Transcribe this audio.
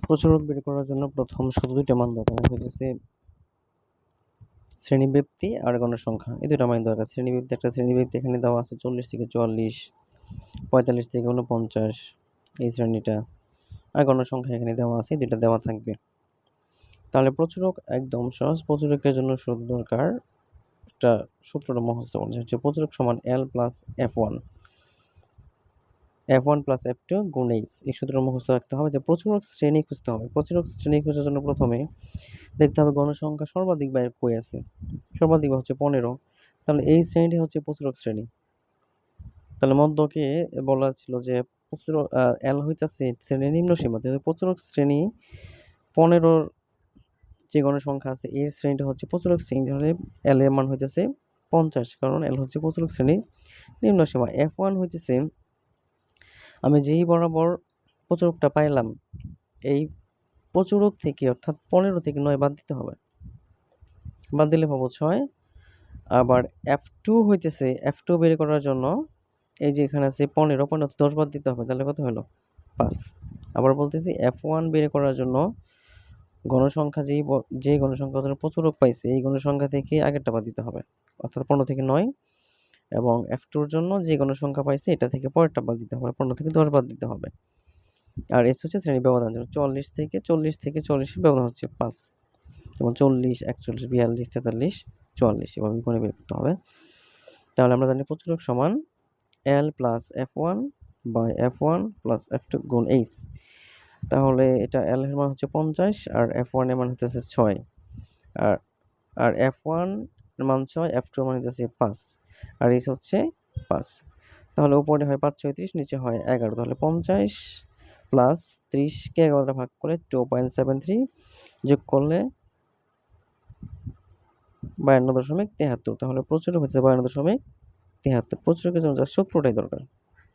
প্রচুরক বের করার জন্য প্রথম শুধু দুইটা মান দরকার হইতেছে শ্রেণীব্যক্তি আর গণসংখ্যা। এই দুইটা মান দরকার। শ্রেণীব্যক্তি, একটা শ্রেণীব্যক্তি এখানে দেওয়া আছে 40 থেকে 44, 45 থেকে 49 এই শ্রেণীটা, আর গণসংখ্যা এখানে দেওয়া আছে, দুইটা দেওয়া থাকবে। তাহলে প্রচুরক একদম সহজ। প্রচুরকের জন্য শুধু দরকার একটা সূত্রটা মুখস্থ করতে হচ্ছে, প্রচুরক সমান L plus F1 plus F2 গুণ H। এই সূত্র মুখস্থ রাখতে হবে। যে প্রচুরক শ্রেণী খুঁজতে হবে। প্রচুরক শ্রেণী খোঁজার জন্য প্রথমে দেখতে হবে গণসংখ্যা সর্বাধিক বাইরে কই আছে। সর্বাধিক হচ্ছে 15। তাহলে এই শ্রেণীটি হচ্ছে প্রচুরক শ্রেণী। তাহলে মধ্যকে বলা ছিল যে প্রচুরক L হইতাছে শ্রেণীর নিম্ন সীমা। প্রচুরক শ্রেণী 15 যে গণসংখ্যা আছে এর শ্রেণীটা হচ্ছে প্রচুরক শ্রেণী। তাহলে L এর মান হইতেছে 50, কারণ L হচ্ছে প্রচুরক শ্রেণীর নিম্ন সীমা। F1 হইতেছে আমি যেই বরাবর প্রচুরকটা পাইলাম এই প্রচুরক থেকে, অর্থাৎ 15 থেকে 9 বাদ দিতে হবে। বাদ দিলে পাবো 6। আবার F2 হইতেছে, F2 বের করার জন্য এই যে এখানে আছে 15 10 বাদ দিতে হবে, তাহলে কত হলো 5। আবার বলতেছি F1 বের করার জন্য গণসংখ্যা যে গণসংখ্যার জন্য প্রচুরক পাইছে এই গণসংখ্যা থেকে আগেরটা বাদ দিতে হবে, অর্থাৎ 15 থেকে 9। এবং F2 এর জন্য যে গণসংখ্যা পাইছে এটা থেকে পরেরটা বাদ দিতে হবে, 15 থেকে 10 বাদ দিতে হবে। আর এস হচ্ছে শ্রেণী ব্যবধান, যেমন 40 থেকে 40 ব্যবধান হচ্ছে 5, যেমন 40, 41, 42, 43, 44 এভাবে করে বের করতে হবে। তাহলে আমরা জানি প্রচুরক সমান L plus F1 by F1 plus F2 গুণ H। তাহলে এটা L এর মান হচ্ছে 50 আর F1 এর মান হচ্ছে 6, আর F1 এর মান 6, F2 এর মান হচ্ছে 5, আর H হচ্ছে 5। তাহলে উপরে হয় 5 6 30, নিচে হয় 11। তাহলে 50 প্লাস 30 কে 11 ভাগ করে 2.73 যোগ করলে 52.73। তাহলে প্রচুরক হচ্ছে 52.73। প্রচুরকের জন্য সূত্রটাই দরকার।